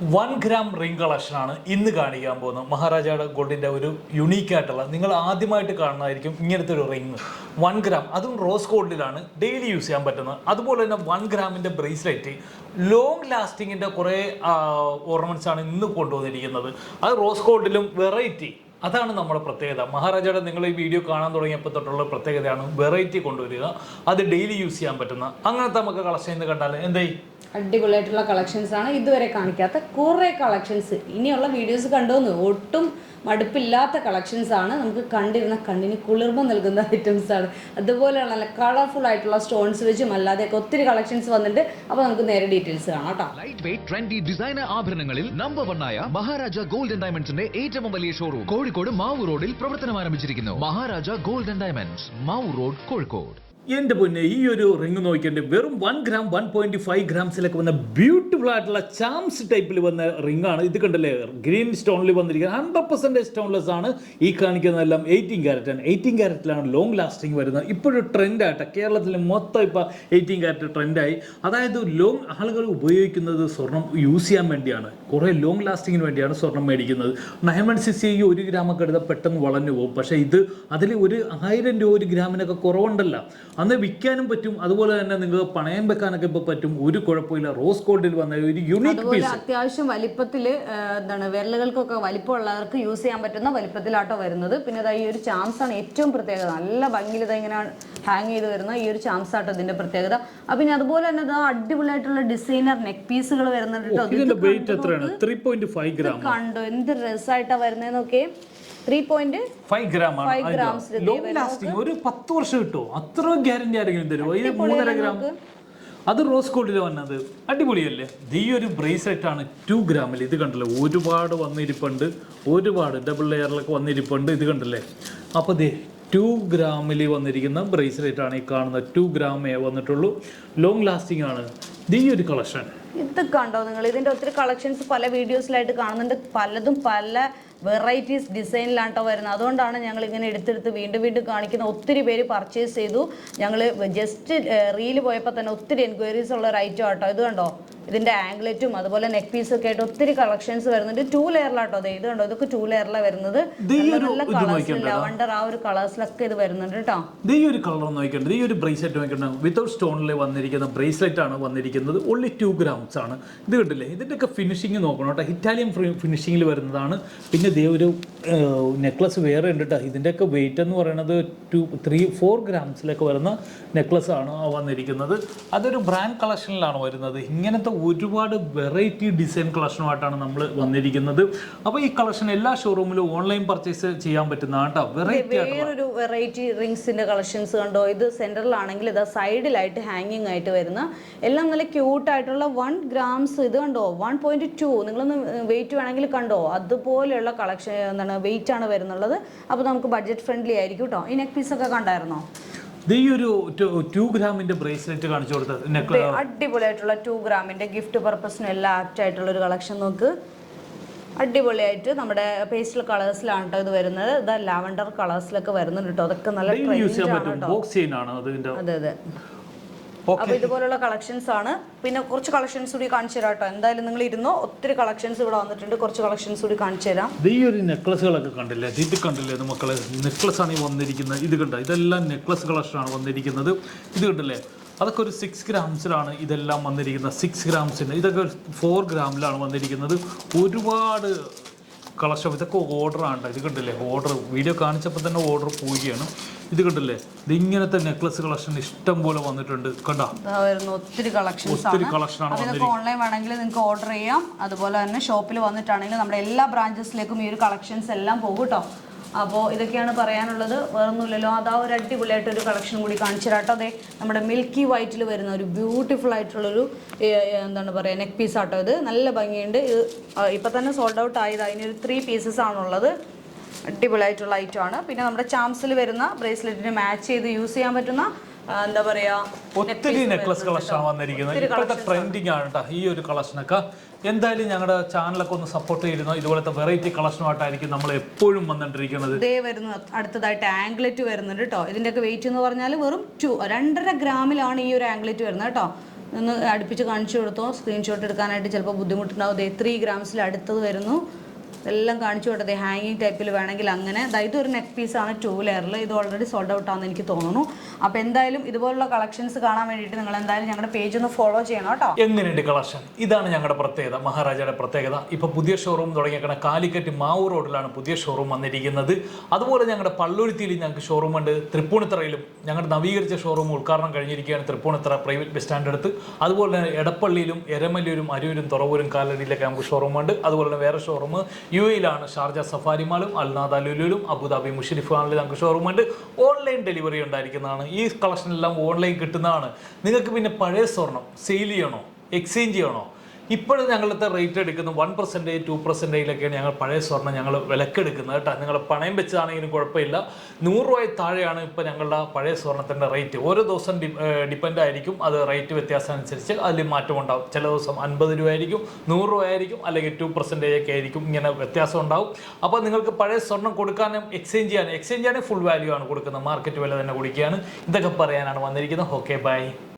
1 gram ring കളക്ഷനാണ് ഇന്ന് കാണിക്കാൻ പോകുന്നത്. മഹാരാജയുടെ ഗോൾഡിൻ്റെ ഒരു യുണീക്കായിട്ടുള്ള, നിങ്ങൾ ആദ്യമായിട്ട് കാണുന്നതായിരിക്കും ഇങ്ങനത്തെ ഒരു റിംഗ്. 1 gram, അതും റോസ് ഗോൾഡിലാണ്, ഡെയിലി യൂസ് ചെയ്യാൻ പറ്റുന്നത്. അതുപോലെ തന്നെ 1 ഗ്രാമിൻ്റെ ബ്രേസ്ലെറ്റ്, ലോങ് ലാസ്റ്റിങ്ങിൻ്റെ കുറേ ഓർണമെൻറ്റ്സ് ആണ് ഇന്ന് കൊണ്ടുവന്നിരിക്കുന്നത്. അത് റോസ് ഗോൾഡിലും വെറൈറ്റി, അതാണ് നമ്മുടെ പ്രത്യേകത. മഹാരാജയുടെ നിങ്ങൾ ഈ വീഡിയോ കാണാൻ തുടങ്ങിയപ്പോൾ തൊട്ടുള്ള പ്രത്യേകതയാണ് വെറൈറ്റി കൊണ്ടുവരിക, അത് ഡെയിലി യൂസ് ചെയ്യാൻ പറ്റുന്ന അങ്ങനത്തെ നമുക്ക് കളക്ഷൻ ഇന്ന് കണ്ടാൽ എന്തായി. അടിപൊളിയായിട്ടുള്ള കളക്ഷൻസ് ആണ്, ഇതുവരെ കാണിക്കാത്ത കുറേ കളക്ഷൻസ്. ഇനിയുള്ള വീഡിയോസ് കണ്ടോന്ന് ഒട്ടും മടുപ്പില്ലാത്ത കളക്ഷൻസ് ആണ്. നമുക്ക് കണ്ടിരുന്ന കണ്ണിന് കുളിർമ നൽകുന്ന ഐറ്റംസ് ആണ്. അതുപോലെയുള്ള നല്ല കളർഫുൾ ആയിട്ടുള്ള സ്റ്റോൺസ് വെച്ചും അല്ലാതെയൊക്കെ ഒത്തിരി കളക്ഷൻസ് വന്നിട്ട്. അപ്പോൾ നമുക്ക് നേരെ ഡീറ്റെയിൽസ് കാണാം കേട്ടോ. ലൈറ്റ് വെയ്റ്റ് ട്രെൻഡി ഡിസൈനർ ആഭരണങ്ങളിൽ നമ്പർ 1 ആയ മഹാരാജ ഗോൾഡ് ആൻഡ് ഡയമണ്ട്സിന്റെ ഏറ്റവും വലിയ ഷോറൂം കോഴിക്കോട് മാവൂർ റോഡിൽ പ്രവർത്തനം ആരംഭിച്ചിരിക്കുന്നു. Maharaja gold and diamonds, Mavoor road, Kozhikode. എൻ്റെ പൊന്നെ, ഈ ഒരു റിംഗ് നോക്കിയിട്ട് വെറും 1 gram 1.5 ഗ്രാംസിലൊക്കെ വന്ന ബ്യൂട്ടിഫുൾ ആയിട്ടുള്ള ചാംസ് ടൈപ്പിൽ വന്ന റിംഗ് ആണ്. ഇത് കണ്ടല്ലേ, ഗ്രീൻ സ്റ്റോണിൽ വന്നിരിക്കുന്നത് 100% സ്റ്റോൺലെസ് ആണ്. ഈ കാണിക്കുന്നതെല്ലാം 18 ക്യാരറ്റ് ആണ്. 18 ക്യാരറ്റിലാണ് ലോങ് ലാസ്റ്റിംഗ് വരുന്നത്. ഇപ്പോഴും ട്രെൻഡായിട്ട് കേരളത്തിൽ മൊത്തം ഇപ്പോൾ 18 ക്യാരറ്റ് ട്രെൻഡായി. അതായത് ലോങ് ആളുകൾ ഉപയോഗിക്കുന്നത് സ്വർണം യൂസ് ചെയ്യാൻ വേണ്ടിയാണ്, കുറേ ലോങ് ലാസ്റ്റിങ്ങിന് വേണ്ടിയാണ് സ്വർണം മേടിക്കുന്നത്. 960 1 ഗ്രാമൊക്കെ എടുത്താൽ പെട്ടെന്ന് വളഞ്ഞു പോകും. പക്ഷേ ഇത് അതിൽ ഒരു 1000 രൂപ 1 ഗ്രാമിനൊക്കെ കുറവുണ്ടല്ലോ. അന്ന് വിൽക്കാനും പറ്റും, അതുപോലെ തന്നെ നിങ്ങൾക്ക് പണയം വെക്കാനൊക്കെ ഇപ്പോൾ പറ്റും. ഒരു കുഴപ്പമില്ല. റോസ് ഗോൾഡിൽ വന്ന ഒരു യൂണിക് പീസ്, അത്യാവശ്യം വലിപ്പത്തിൽ എന്താണ് വിരലുകൾക്കൊക്കെ വലിപ്പമുള്ളവർക്ക് യൂസ് ചെയ്യാൻ പറ്റുന്ന വലിപ്പത്തിലാട്ടോ വരുന്നത്. പിന്നെ ഈ ഒരു ചാംസ് ആണ് ഏറ്റവും പ്രത്യേകത. നല്ല ഭംഗിയിൽ ഇങ്ങനെ ഹാങ് ചെയ്ത് വരുന്ന ഈ ഒരു ചാംസ് ആട്ടോ ഇതിന്റെ പ്രത്യേകത. പിന്നെ അതുപോലെ തന്നെ അടിപൊളിയായിട്ടുള്ള ഡിസൈനർ നെക്ക് പീസുകൾ വരുന്നുണ്ട്. കണ്ടോ എന്ത് രസമായിട്ടാ വരുന്നതെന്നൊക്കെ. 3.5 ഗ്രാം ലോങ് ലാസ്റ്റിംഗ്. ഒരു 10 വർഷം കിട്ടുമോ? അത്ര ഗ്യാരണ്ടി ആരെങ്കിലും തരുമോ? ഇത് 3.5 ഗ്രാം. അത് റോസ് ഗോൾഡിൽ വന്നത് അടിപൊളിയല്ലേ. ഈ ഒരു ബ്രേസ്ലെറ്റ് ആണ് 2 ഗ്രാമിൽ. ഇത് കണ്ടല്ലേ, ഒരുപാട് വന്നിരിപ്പുണ്ട്, ഒരുപാട് ഡബിൾ ലെയറിലൊക്കെ വന്നിരിപ്പുണ്ട്. ഇത് കണ്ടല്ലേ. അപ്പോൾ ദേ 2 ഗ്രാമിൽ വന്നിരിക്കുന്ന ബ്രേസ്ലെറ്റ് ആണ് ഈ കാണുന്നത്. 2 ഗ്രാമേ വന്നിട്ടുള്ളൂ, ലോങ് ലാസ്റ്റിംഗ് ആണ് ഈ ഒരു കളക്ഷൻ. ഇത് കണ്ടോ നിങ്ങൾ, ഇതിന്റെ ഒത്തിരി കളക്ഷൻസ് പല വീഡിയോസിലായിട്ട് കാണുന്നുണ്ട്. പലതും പല വെറൈറ്റീസ് ഡിസൈനിലാട്ടോ വരുന്നത്. അതുകൊണ്ടാണ് ഞങ്ങൾ ഇങ്ങനെ എടുത്തെടുത്ത് വീണ്ടും വീണ്ടും കാണിക്കുന്ന. ഒത്തിരി പേര് പർച്ചേസ് ചെയ്തു. ഞങ്ങൾ ജസ്റ്റ് റീല് പോയപ്പോൾ തന്നെ ഒത്തിരി എൻക്വയറീസ് ഉള്ള ഒരു ഐറ്റം ആട്ടോ. ഇത് കണ്ടോ, ഇതിന്റെ ആംഗ്ലറ്റും അതുപോലെ നെക്ക് പീസും ഒക്കെ ആയിട്ട് ഒത്തിരി കളക്ഷൻസ് വരുന്നുണ്ട്. 2 ലെയറിലാട്ടോ. അതെ, ഇത് കണ്ടോ, ഇതൊക്കെ 2 ലെയറിലാണ് വരുന്നത്. നല്ല കളേഴ്സ്, ലവണ്ടർ ആ ഒരു കളേഴ്സിലൊക്കെ ഇത് വരുന്നുണ്ട് കേട്ടോ. ഈ ഒരു കളർ നോക്കിയിട്ടുണ്ട്. ഈ ഒരു ബ്രേസ്ലെറ്റ് നോക്കിയിട്ടുണ്ട്. വിത്തൗട്ട് സ്റ്റോണിൽ വന്നിരിക്കുന്ന ബ്രേസ്ലെറ്റ് ആണ് വന്നിരിക്കുന്നത്. ഓൺലി 2 ഗ്രാംസ് ആണ്. ഇത് കണ്ടില്ലേ, ഇതിൻ്റെയൊക്കെ ഫിനിഷിങ് നോക്കണം കേട്ടോ. ഇറ്റാലിയൻ ഫിനിഷിങ്ങിൽ വരുന്നതാണ്. പിന്നെ ഇതേ ഒരു നെക്ലസ് വേറെ ഉണ്ട് കേട്ടോ. ഇതിൻ്റെയൊക്കെ വെയിറ്റ് എന്ന് പറയുന്നത് 2-3-4 ഗ്രാംസിലൊക്കെ വരുന്ന നെക്ലസ് ആണ് വന്നിരിക്കുന്നത്. അതൊരു ബ്രാൻഡ് കളക്ഷനിലാണ് വരുന്നത്. ഇങ്ങനത്തെ ഒരുപാട് വെറൈറ്റി ഡിസൈൻ കളക്ഷനുമായിട്ടാണ് നമ്മൾ വന്നിരിക്കുന്നത്. അപ്പോൾ ഈ കളക്ഷൻ എല്ലാ ഷോറൂമിലും ഓൺലൈൻ പർച്ചേസ് ചെയ്യാൻ പറ്റുന്നതാണ് കേട്ടോ. വേറൊരു വെറൈറ്റി റിങ്സിന്റെ കളക്ഷൻസ് കണ്ടോ. ഇത് സെന്ററിലാണെങ്കിൽ ഇതാ സൈഡിലായിട്ട് ഹാങ്ങിങ് ആയിട്ട് വരുന്ന എല്ലാം നല്ല ക്യൂട്ടായിട്ടുള്ള 1 ഗ്രാംസ്. ഇത് കണ്ടോ 1.2. നിങ്ങളൊന്ന് വെയിറ്റ് വേണമെങ്കിൽ കണ്ടോ, അതുപോലെയുള്ള കളക്ഷൻ എന്താണ് വെയിറ്റ് ആണ് വരുന്നുള്ളത്. അപ്പോൾ നമുക്ക് ബഡ്ജറ്റ് ഫ്രണ്ട്ലി ആയിരിക്കും കേട്ടോ. ഈ നെക്ക് പീസ് ഒക്കെ കണ്ടായിരുന്നോ? ഈ ഒരു 2 ഗ്രാമിന്റെ ബ്രേസ്ലെറ്റ് കാണിച്ചു കൊടുത്തത് അടിപൊളിയായിട്ടുള്ള 2 ഗ്രാമിന്റെ ഗിഫ്റ്റ് പർപ്പസിനും എല്ലാം ആപ്റ്റ് ആയിട്ടുള്ള ഒരു കളക്ഷൻ നോക്ക്. അടിപൊളിയായിട്ട് നമ്മുടെ പേസ്റ്റൽ കളേഴ്സിലാണ് കേട്ടോ ഇത് വരുന്നത്. ഇത് ലാവൻഡർ കളേഴ്സിലൊക്കെ വരുന്നുണ്ട് കേട്ടോ. അതൊക്കെ നല്ല അതെ അതെ. അപ്പോൾ ഇതുപോലുള്ള കളക്ഷൻസ് ആണ്. പിന്നെ കുറച്ച് കളക്ഷൻസ് കൂടി കാണിച്ചു തരാം കേട്ടോ. എന്തായാലും നിങ്ങൾ ഇരുന്നോ, ഒത്തിരി കളക്ഷൻസ് ഇവിടെ വന്നിട്ടുണ്ട്. കുറച്ച് കളക്ഷൻസ് കൂടി കാണിച്ചു തരാം. ഈ ഒരു നെക്ലസുകളൊക്കെ കണ്ടില്ലേ, ഇത് കണ്ടില്ലേ ഇത് മക്കളെ, നെക്ലസ് ആണ് ഈ വന്നിരിക്കുന്നത്. ഇത് കണ്ട, ഇതെല്ലാം നെക്ലസ് കളക്ഷനാണ് വന്നിരിക്കുന്നത്. ഇത് കണ്ടില്ലേ, അതൊക്കെ ഒരു 6 ഗ്രാംസിലാണ് ഇതെല്ലാം വന്നിരിക്കുന്നത്. 6 ഗ്രാംസിന് ഇതൊക്കെ 4 ഗ്രാമിലാണ് വന്നിരിക്കുന്നത്. ഒരുപാട് കളക്ഷൻ. ഇതൊക്കെ ഓർഡറാണ്. ഇത് കണ്ടില്ലേ, ഓർഡർ വീഡിയോ കാണിച്ചപ്പോൾ തന്നെ ഓർഡർ പോവുകയാണ്. ഇത് കണ്ടില്ലേ, ഇത് ഇങ്ങനത്തെ നെക്ലസ് കളക്ഷൻ ഇഷ്ടം പോലെ വന്നിട്ടുണ്ട്. കണ്ടോ, ഒത്തിരി കളക്ഷനാണ്. ഓൺലൈൻ വേണമെങ്കിൽ നിങ്ങൾക്ക് ഓർഡർ ചെയ്യാം. അതുപോലെ തന്നെ ഷോപ്പിൽ വന്നിട്ടാണെങ്കിൽ നമ്മുടെ എല്ലാ ബ്രാഞ്ചസിലേക്കും ഈ ഒരു കളക്ഷൻസ് എല്ലാം പോകും കേട്ടോ. അപ്പോൾ ഇതൊക്കെയാണ് പറയാനുള്ളത്. വേറൊന്നുമില്ലല്ലോ. അതാ ഒരു അടിപൊളിയായിട്ടൊരു കളക്ഷൻ കൂടി കാണിച്ചു തരാട്ടോ. അതെ, നമ്മുടെ മിൽക്കി വൈറ്റിൽ വരുന്ന ഒരു ബ്യൂട്ടിഫുൾ ആയിട്ടുള്ളൊരു എന്താണ് പറയുക നെക്ക് പീസ് ആട്ടോ. ഇത് നല്ല ഭംഗിയുണ്ട്. ഇത് ഇപ്പം തന്നെ സോൾഡ് ഔട്ട് ആയത്. അതിനൊരു 3 പീസസ് ആണുള്ളത്. അടിപൊളിയായിട്ടുള്ള ഐറ്റം ആണ്. പിന്നെ നമ്മുടെ ചാംസിൽ വരുന്ന ബ്രേസ്ലെറ്റിന് മാച്ച് ചെയ്ത് യൂസ് ചെയ്യാൻ പറ്റുന്ന എന്താ പറയാ, ഒത്തിരി നെക്ലസ് കളക്ഷൻ വന്നിരിക്കുന്നത്. ഇപ്പോഴത്തെ ട്രെൻഡിങ് ആണ് കേട്ടോ ഈ ഒരു കളക്ഷനൊക്കെ. എന്തായാലും ഞങ്ങളുടെ ചാനലൊക്കെ ഒന്ന് സപ്പോർട്ട് ചെയ്യുന്നു. ഇതുപോലത്തെ വെറൈറ്റി കളക്ഷനുമായിട്ടായിരിക്കും നമ്മൾ എപ്പോഴും വന്നിട്ടിരിക്കുന്നത്. ഇതേ വരുന്നു. അടുത്തതായിട്ട് ആംഗ്ലറ്റ് വരുന്നുണ്ട് കേട്ടോ. ഇതിൻ്റെയൊക്കെ വെയിറ്റ് എന്ന് പറഞ്ഞാൽ വെറും 2.5 ഗ്രാമിലാണ് ഈ ഒരു ആംഗ്ലറ്റ് വരുന്നത് കേട്ടോ. ഒന്ന് അടുപ്പിച്ച് കാണിച്ചു കൊടുത്തോ. സ്ക്രീൻഷോട്ട് എടുക്കാനായിട്ട് ചിലപ്പോൾ ബുദ്ധിമുട്ടുണ്ടാവും. 3 ഗ്രാംസിൽ അടുത്തത് വരുന്നു. എല്ലാം കാണിച്ചു കൊടുത്തത് ഹാങ്ങിങ് ടൈപ്പിൽ വേണമെങ്കിൽ അങ്ങനെ. ഇതൊരു നെക്ക് പീസാണ് 2 ലെയറിൽ. ഇത് ഓൾറെഡി സോൾഡ് ഔട്ട് ആണെന്ന് എനിക്ക് തോന്നുന്നു. അപ്പോൾ എന്തായാലും ഇതുപോലുള്ള കളക്ഷൻസ് കാണാൻ വേണ്ടിയിട്ട് നിങ്ങൾ എന്തായാലും ഞങ്ങളുടെ പേജ് ഒന്ന് ഫോളോ ചെയ്യണം കേട്ടോ. എങ്ങനെയുണ്ട് കളക്ഷൻ? ഇതാണ് ഞങ്ങളുടെ പ്രത്യേകത, മഹാരാജയുടെ പ്രത്യേകത. ഇപ്പോൾ പുതിയ ഷോറൂം തുടങ്ങിയേക്കണ കാലിക്കറ്റ് മാവൂർ റോഡിലാണ് പുതിയ ഷോറൂം വന്നിരിക്കുന്നത്. അതുപോലെ ഞങ്ങളുടെ പള്ളുരുത്തിയിൽ ഞങ്ങൾക്ക് ഷോറൂം ഉണ്ട്. തൃപ്പൂണിത്തറയിലും ഞങ്ങളുടെ നവീകരിച്ച ഷോറൂം ഉദ്ഘാടനം കഴിഞ്ഞിരിക്കുകയാണ് തൃപ്പൂണിത്തറ പ്രൈവറ്റ് ബസ് സ്റ്റാൻഡ് അടുത്ത്. അതുപോലെ തന്നെ എടപ്പള്ളിയിലും എരമല്ലൂരും അരൂരും തുറവൂരും കാലടിയിലൊക്കെ നമുക്ക് ഷോറൂമുണ്ട്. അതുപോലെ തന്നെ വേറെ ഷോറൂം UAE-ലാണ്, ഷാർജ സഫാരി മാളും അൽനാദ ലുലുലും അബുദാബി മുഷരിഫ് മാളിൽ നമുക്ക് ഷോറൂമുണ്ട്. ഓൺലൈൻ ഡെലിവറി ഉണ്ടായിരിക്കുന്നതാണ്. ഈ കളക്ഷനെല്ലാം ഓൺലൈൻ കിട്ടുന്നതാണ്. നിങ്ങൾക്ക് പിന്നെ പഴയ സ്വർണം സെയിൽ ചെയ്യണോ, എക്സ്ചേഞ്ച് ചെയ്യണോ? ഇപ്പോഴും ഞങ്ങളുടെ റേറ്റ് എടുക്കുന്നത് 1%, 2%-ലൊക്കെയാണ് ഞങ്ങൾ പഴയ സ്വർണ്ണം ഞങ്ങൾ വിലക്കെടുക്കുന്നത് കേട്ടോ. നിങ്ങൾ പണയം വെച്ചതാണെങ്കിലും കുഴപ്പമില്ല. 100 രൂപ താഴെയാണ് ഇപ്പോൾ ഞങ്ങളുടെ പഴയ സ്വർണ്ണത്തിൻ്റെ റേറ്റ്. ഓരോ ദിവസം ഡിപ്പെൻഡ് ആയിരിക്കും. അത് റേറ്റ് വ്യത്യാസം അനുസരിച്ച് അതിൽ മാറ്റം ഉണ്ടാവും. ചില ദിവസം 50 രൂപ ആയിരിക്കും, 100 രൂപ ആയിരിക്കും, അല്ലെങ്കിൽ 2% ഒക്കെ ആയിരിക്കും. ഇങ്ങനെ വ്യത്യാസം ഉണ്ടാവും. അപ്പോൾ നിങ്ങൾക്ക് പഴയ സ്വർണ്ണം കൊടുക്കാനും എക്സ്ചേഞ്ച് ചെയ്യാനും ഫുൾ വാല്യൂ ആണ് കൊടുക്കുന്നത്. മാർക്കറ്റ് വില തന്നെ കൊടുക്കുകയാണ്. ഇതൊക്കെ പറയാനാണ് വന്നിരിക്കുന്നത്. Okay, by.